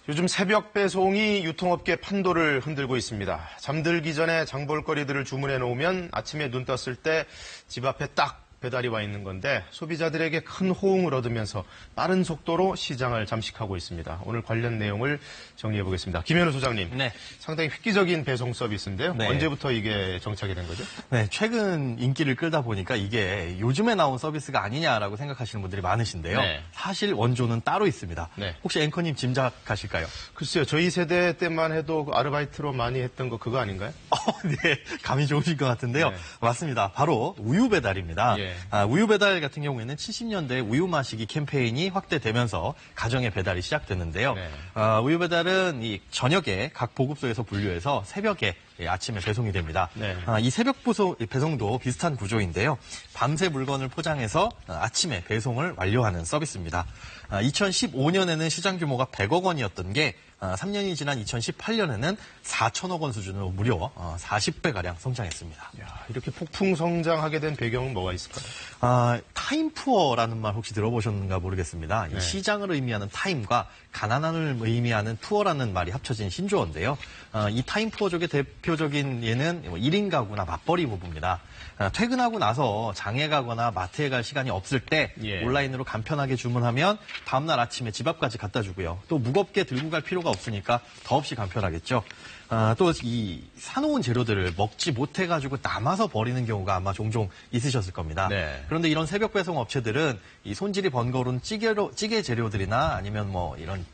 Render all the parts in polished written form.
요즘 새벽 배송이 유통업계 판도를 흔들고 있습니다. 잠들기 전에 장볼거리들을 주문해 놓으면 아침에 눈 떴을 때 집 앞에 딱 배달이 와 있는 건데 소비자들에게 큰 호응을 얻으면서 빠른 속도로 시장을 잠식하고 있습니다. 오늘 관련 내용을 정리해 보겠습니다. 김현우 소장님, 네. 상당히 획기적인 배송 서비스인데요. 네. 언제부터 이게 정착이 된 거죠? 네, 최근 인기를 끌다 보니까 이게 요즘에 나온 서비스가 아니냐라고 생각하시는 분들이 많으신데요. 네. 사실 원조는 따로 있습니다. 네. 혹시 앵커님 짐작하실까요? 글쎄요, 저희 세대 때만 해도 아르바이트로 많이 했던 거 그거 아닌가요? 네, 감이 좋으실 것 같은데요. 네. 맞습니다. 바로 우유 배달입니다. 예. 우유 배달 같은 경우에는 70년대 우유 마시기 캠페인이 확대되면서 가정의 배달이 시작됐는데요. 네. 우유 배달은 이 저녁에 각 보급소에서 분류해서 새벽에 아침에 배송이 됩니다. 네. 이 새벽 배송도 비슷한 구조인데요. 밤새 물건을 포장해서 아침에 배송을 완료하는 서비스입니다. 2015년에는 시장 규모가 100억 원이었던 게 3년이 지난 2018년에는 4천억 원 수준으로 무려 40배가량 성장했습니다. 야, 이렇게 폭풍 성장하게 된 배경은 뭐가 있을까요? 타임푸어라는 말 혹시 들어보셨는가 모르겠습니다. 네. 이 시장을 의미하는 타임과 가난함을 의미하는 투어라는 말이 합쳐진 신조어인데요. 이 타임푸어족의 대표적인 예는 1인 가구나 맞벌이 부부입니다. 퇴근하고 나서 장에 가거나 마트에 갈 시간이 없을 때 예. 온라인으로 간편하게 주문하면 다음날 아침에 집 앞까지 갖다 주고요. 또 무겁게 들고 갈 필요가 없으니까 더없이 간편하겠죠. 또 이 사놓은 재료들을 먹지 못해가지고 남아서 버리는 경우가 아마 종종 있으셨을 겁니다. 네. 그런데 이런 새벽 배송 업체들은 이 손질이 번거로운 찌개 재료들이나 아니면 뭐 이런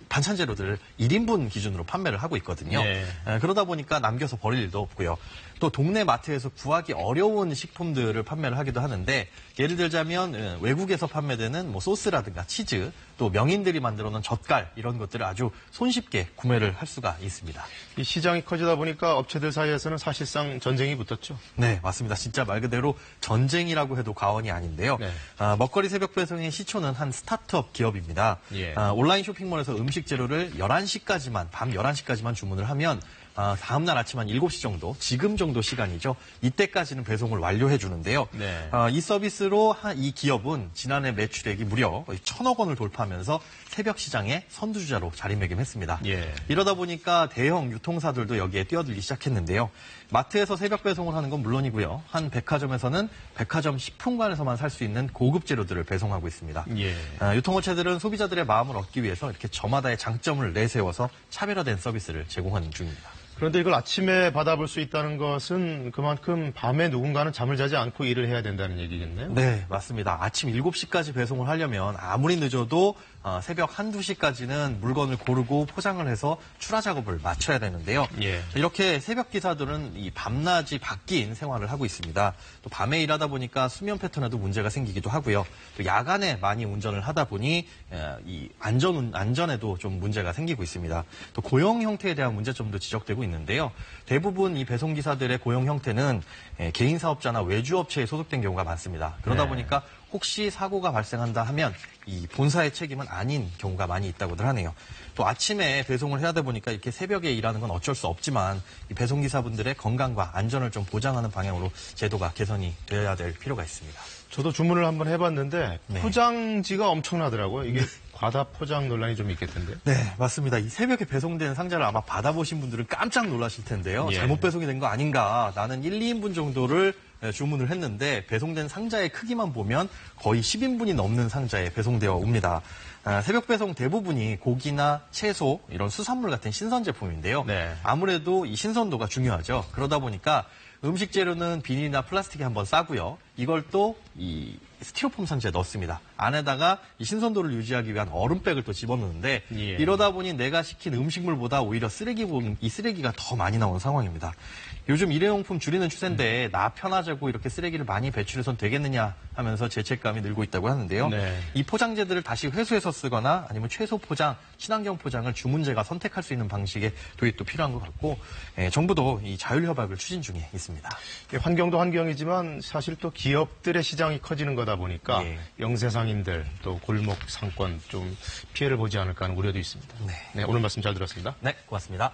반찬 재료들을 1인분 기준으로 판매를 하고 있거든요. 네. 그러다 보니까 남겨서 버릴 일도 없고요. 또 동네 마트에서 구하기 어려운 식품들을 판매를 하기도 하는데 예를 들자면 외국에서 판매되는 뭐 소스라든가 치즈 또 명인들이 만들어 놓은 젓갈 이런 것들을 아주 손쉽게 구매를 할 수가 있습니다. 이 시장이 커지다 보니까 업체들 사이에서는 사실상 전쟁이 붙었죠. 네, 맞습니다. 진짜 말 그대로 전쟁이라고 해도 과언이 아닌데요. 네. 먹거리 새벽 배송의 시초는 한 스타트업 기업입니다. 예. 온라인 쇼핑몰에서 음식 재료를 11시까지만, 밤 11시까지만 주문을 하면 다음날 아침 한 7시 정도, 지금 정도 시간이죠. 이때까지는 배송을 완료해 주는데요. 네. 이 서비스로 이 기업은 지난해 매출액이 무려 1,000억 원을 돌파하면서 새벽 시장의 선두주자로 자리매김했습니다. 예. 이러다 보니까 대형 유통사들도 여기에 뛰어들기 시작했는데요. 마트에서 새벽 배송을 하는 건 물론이고요. 한 백화점에서는 백화점 식품관에서만 살 수 있는 고급 재료들을 배송하고 있습니다. 예. 유통업체들은 소비자들의 마음을 얻기 위해서 이렇게 저마다의 장점을 내세워서 차별화된 서비스를 제공하는 중입니다. 그런데 이걸 아침에 받아볼 수 있다는 것은 그만큼 밤에 누군가는 잠을 자지 않고 일을 해야 된다는 얘기겠네요? 네, 맞습니다. 아침 7시까지 배송을 하려면 아무리 늦어도 새벽 1, 2시까지는 물건을 고르고 포장을 해서 출하 작업을 마쳐야 되는데요. 예. 이렇게 새벽 기사들은 이 밤낮이 바뀐 생활을 하고 있습니다. 또 밤에 일하다 보니까 수면 패턴에도 문제가 생기기도 하고요. 또 야간에 많이 운전을 하다 보니 이 안전에도 좀 문제가 생기고 있습니다. 또 고용 형태에 대한 문제점도 지적되고 있는데요. 대부분 이 배송 기사들의 고용 형태는 개인 사업자나 외주업체에 소속된 경우가 많습니다. 그러다 네. 보니까 혹시 사고가 발생한다 하면 이 본사의 책임은 아닌 경우가 많이 있다고들 하네요. 또 아침에 배송을 해야 되다 보니까 이렇게 새벽에 일하는 건 어쩔 수 없지만 이 배송기사분들의 건강과 안전을 좀 보장하는 방향으로 제도가 개선이 되어야 될 필요가 있습니다. 저도 주문을 한번 해봤는데 네. 포장지가 엄청나더라고요. 이게 과다 포장 논란이 좀 있겠던데요. 네, 맞습니다. 이 새벽에 배송된 상자를 아마 받아보신 분들은 깜짝 놀라실 텐데요. 예. 잘못 배송이 된 거 아닌가. 나는 1, 2인분 정도를 주문을 했는데 배송된 상자의 크기만 보면 거의 10인분이 넘는 상자에 배송되어 옵니다. 새벽 배송 대부분이 고기나 채소, 이런 수산물 같은 신선 제품인데요. 네. 아무래도 이 신선도가 중요하죠. 그러다 보니까 음식 재료는 비닐이나 플라스틱에 한번 싸고요. 이걸 또 이 스티로폼 상자에 넣습니다. 안에다가 이 신선도를 유지하기 위한 얼음백을 또 집어넣는데 예. 이러다 보니 내가 시킨 음식물보다 오히려 이 쓰레기가 더 많이 나오는 상황입니다. 요즘 일회용품 줄이는 추세인데 나 편하자고 이렇게 쓰레기를 많이 배출해선 되겠느냐 하면서 죄책감이 늘고 있다고 하는데요. 네. 이 포장재들을 다시 회수해서 쓰거나 아니면 최소 포장, 친환경 포장을 주문제가 선택할 수 있는 방식의 도입도 필요한 것 같고 정부도 이 자율협약을 추진 중에 있습니다. 환경도 환경이지만 사실 또 기업들의 시장이 커지는 거다 보니까 예. 영세상인들 또 골목 상권 좀 피해를 보지 않을까 하는 우려도 있습니다. 네. 네, 오늘 말씀 잘 들었습니다. 네, 고맙습니다.